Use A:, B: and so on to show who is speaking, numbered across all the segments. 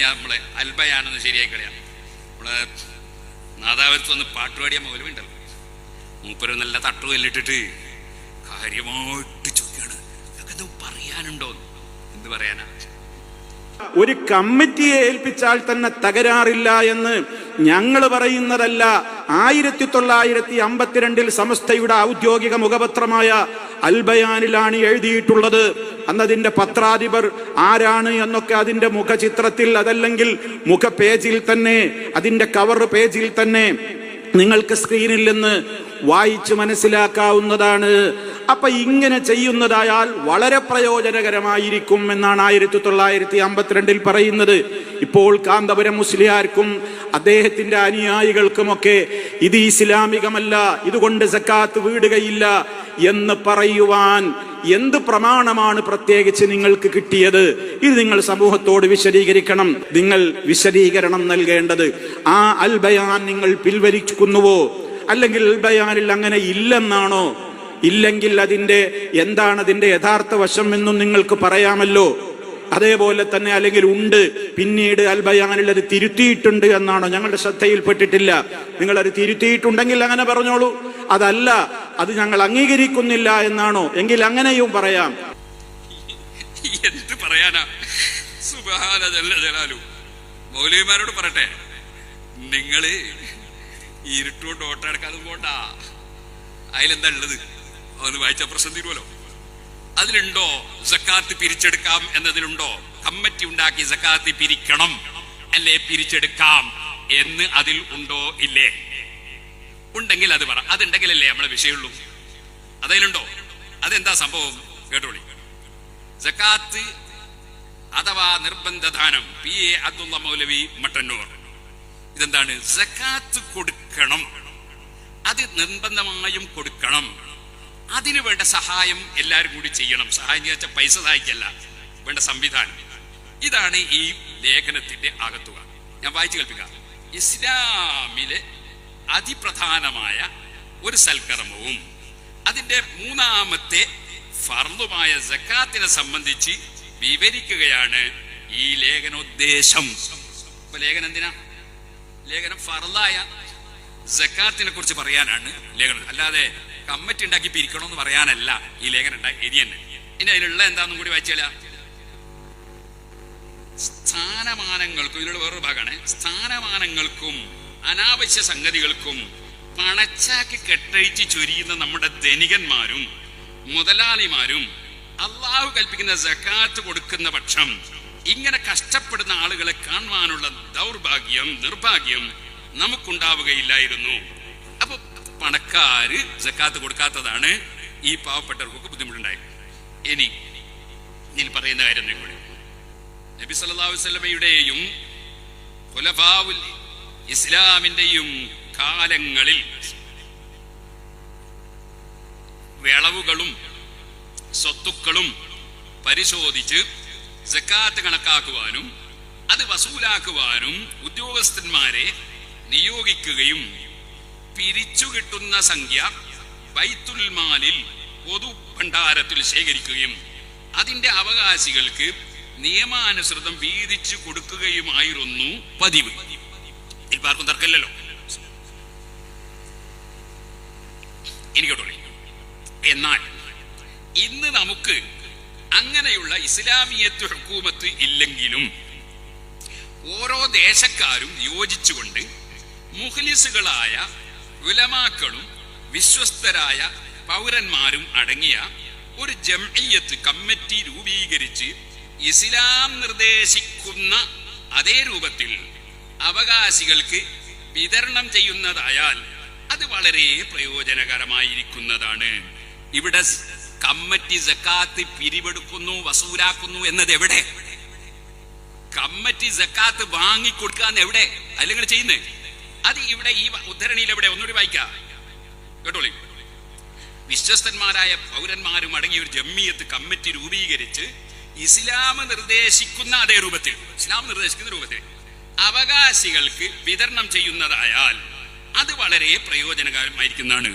A: നമ്മളെ അൽബയാനൊന്ന് ശരിയായി കളയാം. നമ്മളെ നാദാപുരത്തൊന്ന് പാട്ടുപാടിയ മൗലവിയുണ്ടല്ലോ, മൂപ്പര് നല്ല തട്ടുകല്ലിട്ടിട്ട് കാര്യമായിട്ട് ചോദിക്കാണ്, ഇതൊക്കെ എന്തോ പറയാനുണ്ടോ? എന്ത് പറയാനാ?
B: ഒരു കമ്മിറ്റിയെ ഏൽപ്പിച്ചാൽ തന്നെ തകരാറില്ല എന്ന് ഞങ്ങൾ പറയുന്നതല്ല. 1952 സമസ്തയുടെ ഔദ്യോഗിക മുഖപത്രമായ അൽബയാനിലാണ് എഴുതിയിട്ടുള്ളത്. അന്നതിന്റെ പത്രാധിപർ ആരാണ് എന്നൊക്കെ അതിന്റെ മുഖചിത്രത്തിൽ, അതല്ലെങ്കിൽ മുഖ പേജിൽ തന്നെ, അതിന്റെ കവർ പേജിൽ തന്നെ നിങ്ങൾക്ക് സ്ക്രീനിൽ നിന്ന് വായിച്ച് മനസ്സിലാക്കാവുന്നതാണ്. അപ്പൊ ഇങ്ങനെ ചെയ്യുന്നതായാൽ വളരെ പ്രയോജനകരമായിരിക്കും എന്നാണ് 1952 പറയുന്നത്. ഇപ്പോൾ കാന്തപുരം മുസ്ലിയാർക്കും അദ്ദേഹത്തിന്റെ അനുയായികൾക്കുമൊക്കെ ഇത് ഇസ്ലാമികമല്ല, ഇതുകൊണ്ട് സക്കാത്ത് വീടുകയില്ല എന്ന് പറയുവാൻ എന്ത് പ്രമാണമാണ് പ്രത്യേകിച്ച് നിങ്ങൾക്ക് കിട്ടിയത്? ഇത് നിങ്ങൾ സമൂഹത്തോട് വിശദീകരിക്കണം. നിങ്ങൾ വിശദീകരണം നൽകേണ്ടത് ആ അൽബയാൻ നിങ്ങൾ പിൻവലിക്കുന്നുവോ, അല്ലെങ്കിൽ അൽബയാനിൽ അങ്ങനെ ഇല്ലെന്നാണോ? ഇല്ലെങ്കിൽ അതിന്റെ എന്താണ് അതിന്റെ യഥാർത്ഥ വശം എന്നും നിങ്ങൾക്ക് പറയാമല്ലോ. അതേപോലെ തന്നെ അല്ലെങ്കിൽ ഉണ്ട്, പിന്നീട് അൽബയാനിൽ അത് തിരുത്തിയിട്ടുണ്ട് എന്നാണോ? ഞങ്ങളുടെ ശ്രദ്ധയിൽപ്പെട്ടിട്ടില്ല. നിങ്ങൾ അത് തിരുത്തിയിട്ടുണ്ടെങ്കിൽ അങ്ങനെ പറഞ്ഞോളൂ. അതല്ല, അത് ഞങ്ങൾ അംഗീകരിക്കുന്നില്ല എന്നാണോ? എങ്കിൽ അങ്ങനെയും പറയാം.
A: എന്ത് പറയാനാ? സുബ്ഹാന ജല്ല ജലാലു. മൗലവിമാരോട് പറട്ടെ, നിങ്ങള് ഇരുട്ടുകൊണ്ട് ഓട്ടടക്കാതെ പോണ്ട. അതിലെന്താ ഉള്ളത്? അത് വായിച്ച പ്രശ്നം തീരുമല്ലോ. അതിലുണ്ടോ സക്കാത്ത് പിരിച്ചെടുക്കാം എന്നതിലുണ്ടോ? കമ്മിറ്റി ഉണ്ടാക്കി സക്കാത്ത് പിരിക്കണം അല്ലേ പിരിച്ചെടുക്കാം എന്ന് അതിൽ ഉണ്ടോ ഇല്ലേ? ഉണ്ടെങ്കിൽ അത് പറ. അതുണ്ടെങ്കിലല്ലേ നമ്മളെ വിഷയമുള്ളൂ. അതിലുണ്ടോ? അതെന്താ സംഭവം കേട്ടോളി. സക്കാത്ത് അഥവാ നിർബന്ധദാനം, PA അബ്ദുള്ള മൗലവി മട്ടന്നൂർ. ഇതെന്താണ്? സക്കാത്ത് കൊടുക്കണം, അത് നിർബന്ധമായും കൊടുക്കണം. അതിനു വേണ്ട സഹായം എല്ലാവരും കൂടി ചെയ്യണം. സഹായം വെച്ചാൽ പൈസ സഹായിക്കല്ല, വേണ്ട സംവിധാനം. ഇതാണ് ഈ ലേഖനത്തിന്റെ ആകത്തുക. ഞാൻ വായിച്ചു കേൾപ്പിക്കാം. ഇസ്ലാമിലെ അതിപ്രധാനമായ ഒരു സൽക്കർമ്മവും അതിന്റെ മൂന്നാമത്തെ ഫർളുമായ സക്കാത്തിനെ സംബന്ധിച്ച് വിവരിക്കുകയാണ് ഈ ലേഖനോദ്ദേശം. ഇപ്പൊ ലേഖനം എന്തിനാ? ലേഖനം ഫർളായ സക്കാത്തിനെ കുറിച്ച് പറയാനാണ് ലേഖനം, അല്ലാതെ കമ്മിറ്റി ഉണ്ടാക്കി പിരിക്കണമെന്ന് പറയാനല്ല ഈ ലേഖനം എഴുതി തന്നെ. ഇനി അതിലുള്ള എന്താണെന്നും കൂടി വായിച്ചാല. സ്ഥാനമാനങ്ങൾക്കും, ഇതിലുള്ള വേറൊരു ഭാഗമാണ്, സ്ഥാനമാനങ്ങൾക്കും അനാവശ്യ സംഗതികൾക്കും പണച്ചാക്കി കെട്ടഴിച്ച് ചൊരിയുന്ന നമ്മുടെ ധനികന്മാരും മുതലാളിമാരും അള്ളാഹു കൽപ്പിക്കുന്ന സക്കാത്ത് കൊടുക്കുന്ന പക്ഷം ഇങ്ങനെ കഷ്ടപ്പെടുന്ന ആളുകളെ കാണുവാനുള്ള നിർഭാഗ്യം നമുക്കുണ്ടാവുകയില്ലായിരുന്നു. അപ്പൊ പണക്കാര് സക്കാത്ത് കൊടുക്കാത്തതാണ് ഈ പാവപ്പെട്ടവർക്കൊക്കെ ബുദ്ധിമുട്ടുണ്ടായത്. ഇനി ഇതിൽ പറയുന്ന കാര്യം കൂടി, നബി സല്ലല്ലാഹു അലൈഹി വസല്ലമയുടെയും ഖുലഫാഉൽ ഇസ്ലാമിന്റെയും കാലങ്ങളിൽ വിളവുകളും സ്വത്തുക്കളും പരിശോധിച്ച് സക്കാത്ത് കണക്കാക്കുവാനും അത് വസൂലാക്കുവാനും ഉദ്യോഗസ്ഥന്മാരെ നിയോഗിക്കുകയും പിരിച്ചു കിട്ടുന്ന സംഖ്യ ബൈത്തുൽ മാലിൽ പൊതു ഭണ്ഡാരത്തിൽ ശേഖരിക്കുകയും അതിന്റെ അവകാശികൾക്ക് നിയമാനുസൃതം വീതിച്ചു കൊടുക്കുകയുമായിരുന്നു പതിവ്. ഇപ്പൊ ആർക്കും തർക്കമില്ലല്ലോ. എനിക്കോട്ടെ, എന്നാൽ ഇന്ന് നമുക്ക് അങ്ങനെയുള്ള ഇസ്ലാമിയത്ത് ഹുക്കൂമത്ത് ഇല്ലെങ്കിലും ഓരോ ദേശക്കാരും യോജിച്ചുകൊണ്ട് മുഖ്ലിസുകളായ ഉലമാക്കളും വിശ്വസ്തരായ പൗരന്മാരും അടങ്ങിയ ഒരു ജംഇയ്യത്ത് കമ്മിറ്റി രൂപീകരിച്ച് ഇസ്ലാം നിർദ്ദേശിക്കുന്ന അതേ രൂപത്തിൽ അവകാശികൾക്ക് വിതരണം ചെയ്യുന്നതായാൽ അത് വളരെ പ്രയോജനകരമായിരിക്കുന്നതാണ്. ഇവിടെ കമ്മിറ്റി സക്കാത്ത് പിരിവെടുക്കുന്നു, വസൂലാക്കുന്നു എന്നത് എവിടെ? കമ്മിറ്റി സക്കാത്ത് വാങ്ങിക്കൊടുക്കാന്ന് എവിടെ? അല്ലെങ്കിൽ ചെയ്യുന്നേ അത് ഇവിടെ ഈ ഉദ്ധരണിയിൽ എവിടെ? ഒന്നുകൂടി വായിക്കാം കേട്ടോളി. വിശ്വസ്തന്മാരായ പൗരന്മാരും അടങ്ങിയ ഒരു ജംഇയ്യത്ത് കമ്മിറ്റി രൂപീകരിച്ച് ഇസ്ലാം നിർദ്ദേശിക്കുന്ന അതേ രൂപത്തിൽ, ഇസ്ലാം നിർദ്ദേശിക്കുന്ന രൂപത്തിൽ അവകാശികൾക്ക് വിതരണം ചെയ്യുന്നതായാൽ അത് വളരെ പ്രയോജനകരമായിരിക്കുന്നതാണ്.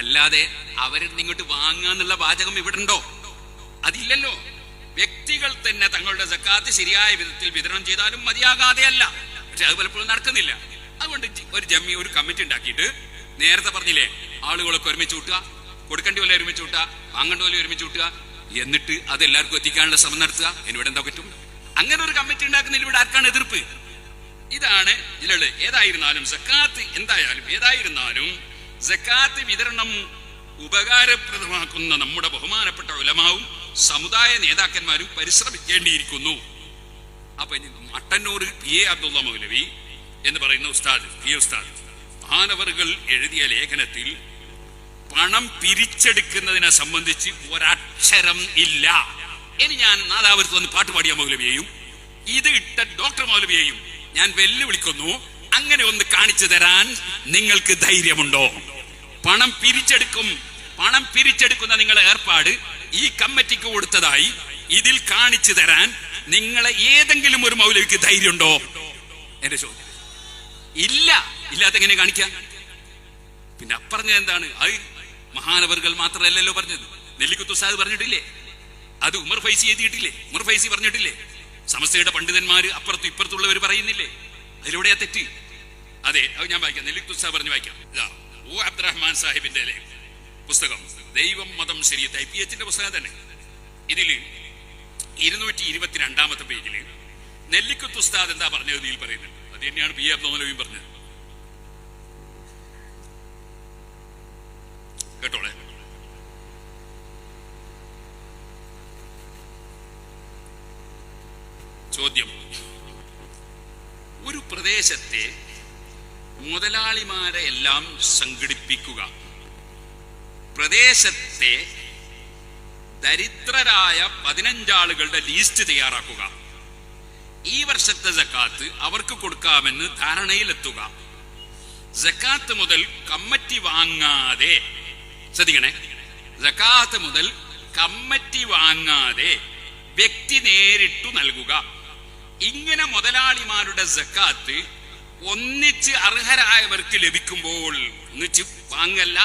A: അല്ലാതെ അവരിൽ ഇങ്ങോട്ട് വാങ്ങാന്നുള്ള വാചകം ഇവിടെ ഉണ്ടോ? അതില്ലല്ലോ. വ്യക്തികൾ തന്നെ തങ്ങളുടെ സക്കാത്ത് ശരിയായ വിധത്തിൽ വിതരണം ചെയ്താലും മതിയാകാതെയല്ല. പക്ഷെ അത് പലപ്പോഴും നടക്കുന്നില്ല. അതുകൊണ്ട് ഒരു ജമ്മി ഒരു കമ്മിറ്റി ഉണ്ടാക്കിയിട്ട് നേരത്തെ പറഞ്ഞില്ലേ, ആളുകളൊക്കെ ഒരുമിച്ച് കൂട്ടുക, കൊടുക്കേണ്ടി പോലെ ഒരുമിച്ച് കൂട്ടുക, വാങ്ങേണ്ട പോലെ ഒരുമിച്ച് കൂട്ടുക, എന്നിട്ട് അത് എല്ലാവർക്കും എത്തിക്കാനുള്ള ശ്രമം നടത്തുക. എന്നിവിടെ എന്താ പറ്റും? അങ്ങനെ ഒരു കമ്മിറ്റി ഉണ്ടാക്കുന്നതിൽ ഇവിടെ ആർക്കാണ് എതിർപ്പ്? ഇതാണ് ഇതിലുള്ളത്. ഏതായിരുന്നാലും സക്കാത്ത് ഏതായിരുന്നാലും സക്കാത്ത് വിതരണം ഉപകാരപ്രദമാക്കുന്ന നമ്മുടെ ബഹുമാനപ്പെട്ട ഉലമാവും സമുദായ നേതാക്കന്മാരും പരിശ്രമിക്കേണ്ടിയിരിക്കുന്നു. അപ്പൊ മട്ടന്നൂർ PA അബ്ദുള്ള മൗലവി എന്ന് പറയുന്ന ഉസ്താദ്, ഉസ്താദ് മഹാനവറുകൾ എഴുതിയ ലേഖനത്തിൽ പണം പിരിച്ചെടുക്കുന്നതിനെ സംബന്ധിച്ച് ഒരക്ഷരം ഇല്ല. ഇനി ഞാൻ നാദാപുരത്ത് വന്ന് പാട്ട് പാടിയ മൗലവിയെയും ഇത് ഇട്ട ഡോക്ടർ മൗലവിയെയും ഞാൻ വെല്ലുവിളിക്കുന്നു, അങ്ങനെ ഒന്ന് കാണിച്ചു തരാൻ നിങ്ങൾക്ക് ധൈര്യമുണ്ടോ? പണം പിരിച്ചെടുക്കുന്ന നിങ്ങളുടെ ഏർപ്പാട് ഈ കമ്മിറ്റിക്ക് കൊടുത്തതായി ഇതിൽ കാണിച്ചു തരാൻ നിങ്ങളെ ഏതെങ്കിലും ഒരു മൗലവിക്ക് ധൈര്യമുണ്ടോ? എന്റെ ചോദ്യം. ഇല്ല. ഇല്ലാത്ത എങ്ങനെ കാണിക്കാം? പിന്നെ പറഞ്ഞത് എന്താണ്? അത് മഹാനവറുകൾ മാത്രമല്ലല്ലോ പറഞ്ഞത്, നെല്ലിക്കുത്ത് ഉസ്താദ് പറഞ്ഞിട്ടില്ലേ? അത് ഉമർ ഫൈസി എഴുതിയിട്ടില്ലേ? ഉമർ ഫൈസി പറഞ്ഞിട്ടില്ലേ? സമസ്തയുടെ പണ്ഡിതന്മാര് അപ്പുറത്തും ഇപ്പുറത്തുള്ളവർ പറയുന്നില്ലേ? അതിലൂടെയാ തെറ്റ്? അതെ, അത് ഞാൻ വായിക്കാം. നെല്ലിക്കുത്ത് ഉസ്താദ് പറഞ്ഞു വായിക്കാം. ഓ അബ്ദുറഹ്മാൻ സാഹിബിന്റെ പുസ്തകം ദൈവം മതം ശരിയത്തായി, PH പുസ്തകം തന്നെ. ഇതില് 222 പേജില് നെല്ലിക്കുത്ത് ഉസ്താദ് എന്താ പറഞ്ഞത് ഇതിൽ പറയുന്നുണ്ട്. അത് തന്നെയാണ് PA അബ്ദുൽ മൗലവിയും പറഞ്ഞത്. കേട്ടോളെ. ചോദ്യം: ഒരു പ്രദേശത്തെ മുതലാളിമാരെ എല്ലാം സംഘടിപ്പിക്കുക, പ്രദേശത്തെ ദരിദ്രരായ 15 ആളുകളുടെ ലിസ്റ്റ് തയ്യാറാക്കുക, ഈ വർഷത്തെ സക്കാത്ത് അവർക്ക് കൊടുക്കാമെന്ന് ധാരണയിലെത്തുക, സക്കാത്ത് മുതൽ കമ്മിറ്റി വാങ്ങാതെ, ശ്രദ്ധിക്കണേ, സക്കാത്ത് മുതൽ കമ്മിറ്റി വാങ്ങാതെ വ്യക്തി നേരിട്ടു നൽകുക. ഇങ്ങനെ മുതലാളിമാരുടെ സക്കാത്ത് ഒന്നിച്ച് അർഹരായവർക്ക് ലഭിക്കുമ്പോൾ, ഒന്നിച്ച് വാങ്ങല്ല,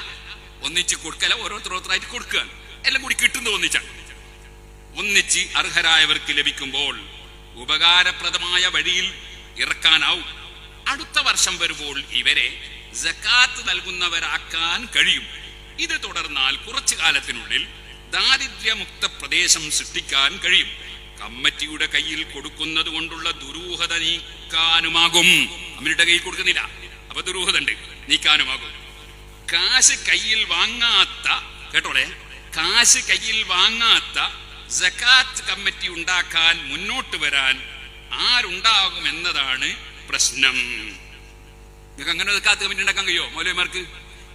A: ഒന്നിച്ച് കൊടുക്കല, ഓരോരുത്തരായിട്ട് കൊടുക്കുക, എല്ലാം കൂടി കിട്ടുന്നത് ഒന്നിച്ച് അർഹരായവർക്ക് ലഭിക്കുമ്പോൾ ഉപകാരപ്രദമായ വഴിയിൽ ഇറക്കാനാവും. അടുത്ത വർഷം വരുമ്പോൾ ഇവരെ സക്കാത്ത് നൽകുന്നവരാക്കാൻ കഴിയും. ഇത് തുടർന്നാൽ കുറച്ചു കാലത്തിനുള്ളിൽ ദാരിദ്ര്യമുക്ത പ്രദേശം സൃഷ്ടിക്കാൻ കഴിയും. കമ്മിറ്റിയുടെ കയ്യിൽ കൊടുക്കുന്നത് കൊണ്ടുള്ള ദുരൂഹത നീക്കാനുമാകും. അവരുടെ കയ്യിൽ കൊടുക്കുന്നില്ല, അപ്പൊ ദുരൂഹത ഉണ്ട്, നീക്കാനുമാകും. കാശ് കയ്യിൽ വാങ്ങാത്ത, കേട്ടോളെ, കാശ് കയ്യിൽ വാങ്ങാത്ത സക്കാത്ത് കമ്മിറ്റി ഉണ്ടാക്കാൻ മുന്നോട്ട് വരാൻ ആരുണ്ടാകും എന്നതാണ് പ്രശ്നം. നിങ്ങൾക്ക് അങ്ങനെ സക്കാത്ത് കമ്മിറ്റി ഉണ്ടാക്കാൻ കഴിയോ? മൗലവിമാർക്ക്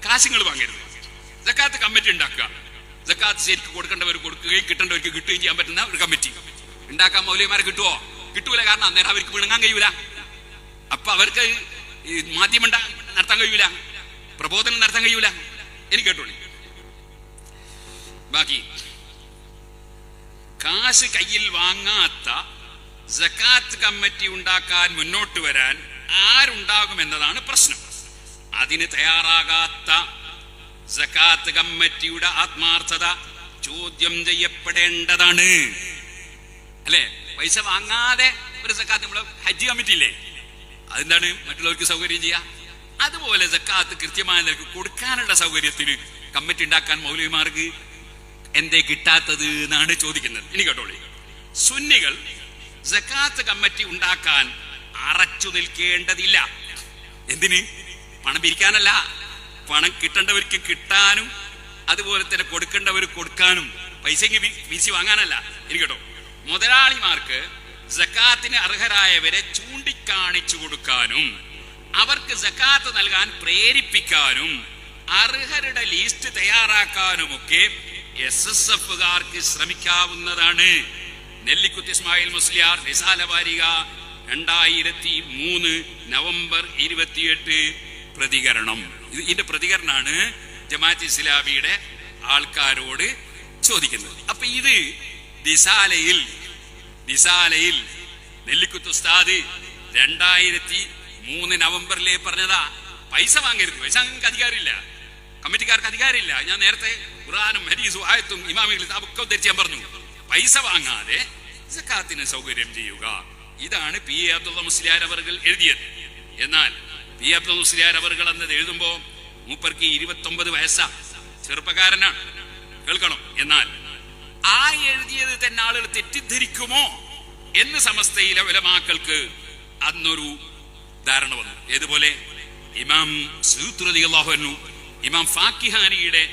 A: കാശുകൾ വാങ്ങരുത്, സക്കാത്ത് കമ്മിറ്റി ഉണ്ടാക്കുക. സക്കാത്ത് ശരിക്ക് കൊടുക്കേണ്ടവർ കൊടുക്കുകയും കിട്ടേണ്ടവർക്ക് കിട്ടുകയും ചെയ്യാൻ പറ്റുന്ന ഒരു കമ്മിറ്റി ഉണ്ടാക്കാൻ മൗലവിമാരെ കിട്ടുമോ? കിട്ടൂല. കാരണം അന്നേരം അവർക്ക് വിണങ്ങാൻ കഴിയൂല. അപ്പൊ അവർക്ക് മാധ്യമം നടത്താൻ കഴിയൂല, പ്രബോധനം നടത്താൻ കഴിയൂല. എനിക്ക് കേട്ടോളി. ബാക്കി കാശ് കയ്യിൽ വാങ്ങാത്ത സക്കാത്ത് കമ്മിറ്റി ഉണ്ടാക്കാൻ മുന്നോട്ട് വരാൻ ആരുണ്ടാകും എന്നതാണ് പ്രശ്നം. അതിന് തയ്യാറാകാത്ത സക്കാത്ത് കമ്മിറ്റിയുടെ ആത്മാർത്ഥത ചോദ്യം ചെയ്യപ്പെടേണ്ടതാണ്. അല്ലെ, പൈസ വാങ്ങാതെ ഒരു സക്കാത്ത്, നമ്മളെ ഹജ്ജ് കമ്മിറ്റി ഇല്ലേ, അതെന്താണ് മറ്റുള്ളവർക്ക് സൗകര്യം ചെയ്യുക. അതുപോലെ സക്കാത്ത് കൃത്യമായ നിലക്ക് കൊടുക്കാനുള്ള സൗകര്യത്തിന് കമ്മിറ്റി ഉണ്ടാക്കാൻ മൗലവിമാർക്ക് എന്തേ കിട്ടാത്തത് എന്നാണ് ചോദിക്കുന്നത്. ഇനി കേട്ടോളി. സുന്നികൾ സക്കാത്ത് കമ്മിറ്റി ഉണ്ടാക്കാൻ അറച്ചു നിൽക്കേണ്ടതില്ല. എന്തിന്? പണം പിരിക്കാനല്ല, പണം കിട്ടേണ്ടവർക്ക് കിട്ടാനും അതുപോലെ തന്നെ കൊടുക്കേണ്ടവർ കൊടുക്കാനും, പൈസയ്ക്ക് വീശി വാങ്ങാനല്ല. ഇനി കേട്ടോ, മുതലാളിമാർക്ക് സക്കാത്തിന് അർഹരായവരെ ചൂണ്ടിക്കാണിച്ചു കൊടുക്കാനും അവർക്ക് സക്കാത്ത് നൽകാൻ പ്രേരിപ്പിക്കാനും അർഹരുടെ ലിസ്റ്റ് തയ്യാറാക്കാനുമൊക്കെ SSFകാർക്ക് ശ്രമിക്കാവുന്നതാണ്. നെല്ലിക്കുത്ത് ഇസ്മായിൽ മുസ്ലിയാർ റിസാല വാരിക 2003 നവംബർ 28 പ്രതികരണം. ഇതിന്റെ പ്രതികരണമാണ് ജമാഅത്ത് ഇസ്ലാമിയുടെ ആൾക്കാരോട് ചോദിക്കുന്നത്. അപ്പൊ ഇത് റിസാലയിൽ നെല്ലിക്കുത്ത് ഉസ്താദ് 2003 നവംബറിലേ പറഞ്ഞതാ. പൈസ വാങ്ങരുത്, പൈസ നിങ്ങൾക്ക് അധികാരമില്ല, കമ്മിറ്റിക്കാർക്ക് അധികാരമില്ല. ഞാൻ നേരത്തെ ഖുർആനും ഹദീസും ആയത്തും ഇമാമികൾ ഒക്കെ ഉദ്ധരിച്ച് ഞാൻ പറഞ്ഞു. പൈസ വാങ്ങാതെ സക്കാത്തിന് സൗകര്യം ചെയ്യുക. ഇതാണ് പി എ അബ്ദുള്ള മുസ്ലിയാർ അവർകൾ എഴുതിയത്. എന്നാൽ പി എ അബ്ദുള്ള മുസ്ലിയാർ അവർകൾ എന്നത് എഴുതുമ്പോ മൂപ്പർക്ക് 29 വയസ്സാ, ചെറുപ്പക്കാരനാണ്, കേൾക്കണം. എന്നാൽ ആ എഴുതിയത് തന്നെ ആളുകൾ തെറ്റിദ്ധരിക്കുമോ എന്ന് സമസ്തയിലെ ഉലമാക്കൾക്ക് അന്നൊരു ധാരണ വന്നു. ഏതുപോലെ ഇമാം സയൂത്ത് റളിയല്ലാഹു അൻഹു ഇമാം ഫാക്കിഹാനിയുടെ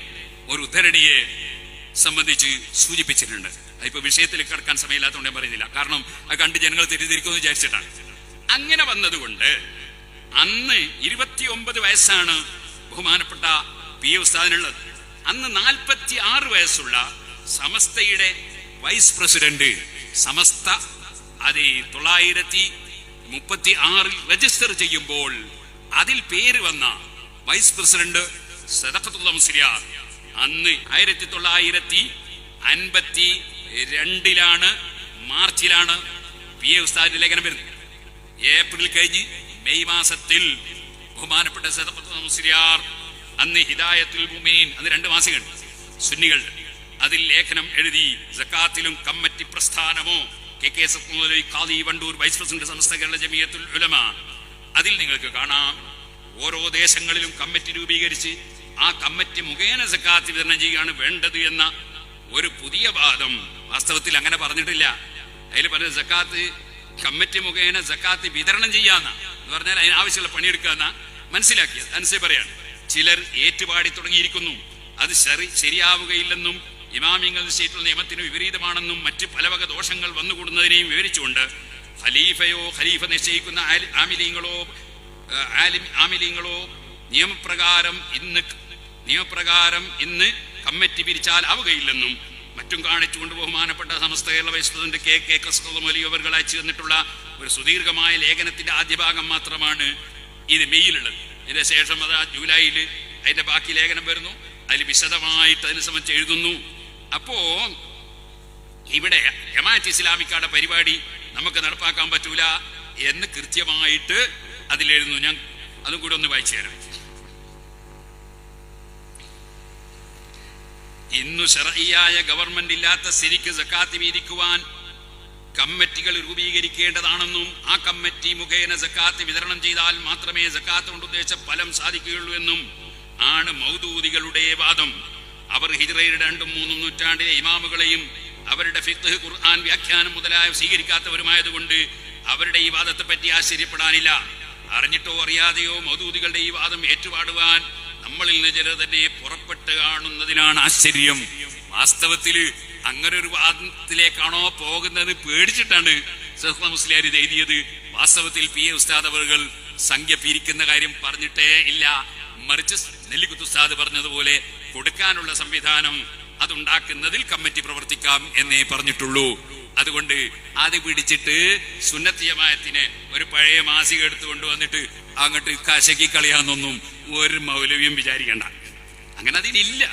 A: ഒരു ഉദ്ധരണിയെ സംബന്ധിച്ച് സൂചിപ്പിച്ചിട്ടുണ്ട്. അതിപ്പോ വിഷയത്തിൽ കിടക്കാൻ സമയമില്ലാത്തതുകൊണ്ട് ഞാൻ പറയുന്നില്ല, കാരണം അത് കണ്ട് ജനങ്ങൾ തെറ്റിദ്ധരിക്കുമെന്ന് വിചാരിച്ചിട്ടാണ്. അങ്ങനെ വന്നതുകൊണ്ട് അന്ന് 29 വയസ്സാണ് ബഹുമാനപ്പെട്ട പി എ ഉസ്താദിനുള്ളത്. അന്ന് 46 വയസ്സുള്ള സമസ്തയുടെ വൈസ് പ്രസിഡന്റ്, സമസ്ത അത് 936 രജിസ്റ്റർ ചെയ്യുമ്പോൾ അതിൽ പേര് വന്ന വൈസ് പ്രസിഡന്റ് സദഖത്തുള്ള മുസ്ലിയാർ അന്ന് 1952 മാർച്ചിലാണ് പി എ ഉസ്താദിന്റെ ലേഖനം വരുന്നത്. ഏപ്രിൽ കഴിഞ്ഞ് മെയ് മാസത്തിൽ ബഹുമാനപ്പെട്ട സദഖത്തുള്ള മുസ്ലിയാർ അന്ന് ഹിദായത്തുൽ മുഅ്മിനീൻ, അന്ന് 2 മാസികൾ സുന്നികൾ, അതിൽ ലേഖനം എഴുതി. സക്കാത്തിലും കമ്മിറ്റി പ്രസ്ഥാനമോ K Qadi Vandoor vice president Samastha Kerala Jamiyyathul Ulama. അതിൽ നിങ്ങൾക്ക് കാണാം ഓരോ ദേശങ്ങളിലും കമ്മിറ്റി രൂപീകരിച്ച് ആ കമ്മിറ്റി മുഖേന സക്കാത്ത് വിതരണം ചെയ്യുകയാണ് വേണ്ടത് എന്ന ഒരു പുതിയ വാദം വാസ്തവത്തിൽ അങ്ങനെ പറഞ്ഞിട്ടില്ല. അതിൽ പറഞ്ഞ സക്കാത്ത് കമ്മിറ്റി മുഖേന സക്കാത്ത് വിതരണം ചെയ്യാന്ന എന്ന് പറഞ്ഞാൽ അതിന് ആവശ്യമുള്ള പണിയെടുക്കാന്ന മനസ്സിലാക്കിയത് അനുസരിച്ച് പറയാണ്. ചിലർ ഏറ്റുപാടി തുടങ്ങിയിരിക്കുന്നു, അത് ശരിയാവുകയില്ലെന്നും ഇമാമിങ്ങൾ നിശ്ചയിച്ചിട്ടുള്ള നിയമത്തിന് വിപരീതമാണെന്നും മറ്റ് പലവക ദോഷങ്ങൾ വന്നുകൂടുന്നതിനെയും വിവരിച്ചുകൊണ്ട് ഖലീഫയോ ഖലീഫ നിശ്ചയിക്കുന്ന ആമിലീങ്ങളോ നിയമപ്രകാരം ഇന്ന് കമ്മിറ്റി പിരിച്ചാൽ ആവുകയില്ലെന്നും മറ്റും കാണിച്ചുകൊണ്ട് ബഹുമാനപ്പെട്ട Samastha Kerala vice president K കസ്കോദം അലി അവർ അയച്ചു തന്നിട്ടുള്ള ഒരു സുദീർഘമായ ലേഖനത്തിന്റെ ആദ്യ ഭാഗം മാത്രമാണ് ഇത് മെയ്യിലുള്ളത്. ഇതിന്റെ ശേഷം അത് ജൂലൈയിൽ അതിന്റെ ബാക്കി ലേഖനം വരുന്നു. അതിൽ വിശദമായിട്ട് അതിനെ സംബന്ധിച്ച് എഴുതുന്നു. അപ്പോ ഇവിടെ ജമാഅത്ത് ഇസ്ലാമിക്കാരുടെ പരിപാടി നമുക്ക് നടപ്പാക്കാൻ പറ്റൂല എന്ന് കൃത്യമായിട്ട് അതിലെഴുതുന്നു. ഞാൻ അതും കൂടെ ഒന്ന് വായിച്ചു തരാം. ഇന്നു ശർഈയായ ഗവൺമെന്റ് ഇല്ലാത്ത സ്ഥിതിക്ക് സക്കാത്ത് വീതിക്കുവാൻ കമ്മിറ്റികൾ രൂപീകരിക്കേണ്ടതാണെന്നും ആ കമ്മിറ്റി മുഖേന സക്കാത്ത് വിതരണം ചെയ്താൽ മാത്രമേ സക്കാത്ത് കൊണ്ട് ഉദ്ദേശിച്ച ഫലം സാധിക്കുകയുള്ളൂ എന്നും ആണ് മൗദൂദികളുടെ വാദം. അവർ ഹിജ്റയുടെ 2ഉം 3ഉം നൂറ്റാണ്ടിലെ ഇമാമുകളെയും അവരുടെ ഫിഖ്ഹ്, ഖുർആൻ വ്യാഖ്യാനം മുതലായ സ്വീകരിക്കാത്തവരുമായതുകൊണ്ട് അവരുടെ ഈ വാദത്തെ പറ്റി ആശ്ചര്യപ്പെടാനില്ല. അറിഞ്ഞിട്ടോ അറിയാതെയോ മൗദൂദികളുടെ ഈ വാദം ഏറ്റുപാടുവാൻ നമ്മളിൽ നിന്ന് ചിലർ തന്നെ പുറപ്പെട്ട് കാണുന്നതിനാണ് ആശ്ചര്യം. വാസ്തവത്തിൽ അങ്ങനെ ഒരു വാദത്തിലേക്കാണോ പോകുന്നത് പേടിച്ചിട്ടാണ് സദഖത്തുൽ മുസ്ലിയാർ ഇത് എഴുതിയത്. വാസ്തവത്തിൽ പി എ ഉസ്താദ് അവർകൾ സംഖ്യ പിരിക്കുന്ന കാര്യം പറഞ്ഞിട്ടേ ഇല്ല. മറിച്ച് നെല്ലിക്കുത്ത് ഉസ്താദ് പറഞ്ഞതുപോലെ കൊടുക്കാനുള്ള സംവിധാനം അതുണ്ടാക്കുന്നതിൽ കമ്മിറ്റി പ്രവർത്തിക്കാം എന്നേ പറഞ്ഞിട്ടുള്ളൂ. അതുകൊണ്ട് അത് പിടിച്ചിട്ട് സുന്നത്ത് ജമാഅത്തിന് ഒരു പഴയ മാസിക എടുത്തുകൊണ്ട് വന്നിട്ട് അങ്ങോട്ട് കശക്കി കളയാന്നൊന്നും ഒരു മൗലവിയും വിചാരിക്കണ്ട. അങ്ങനെ അതിനില്ല.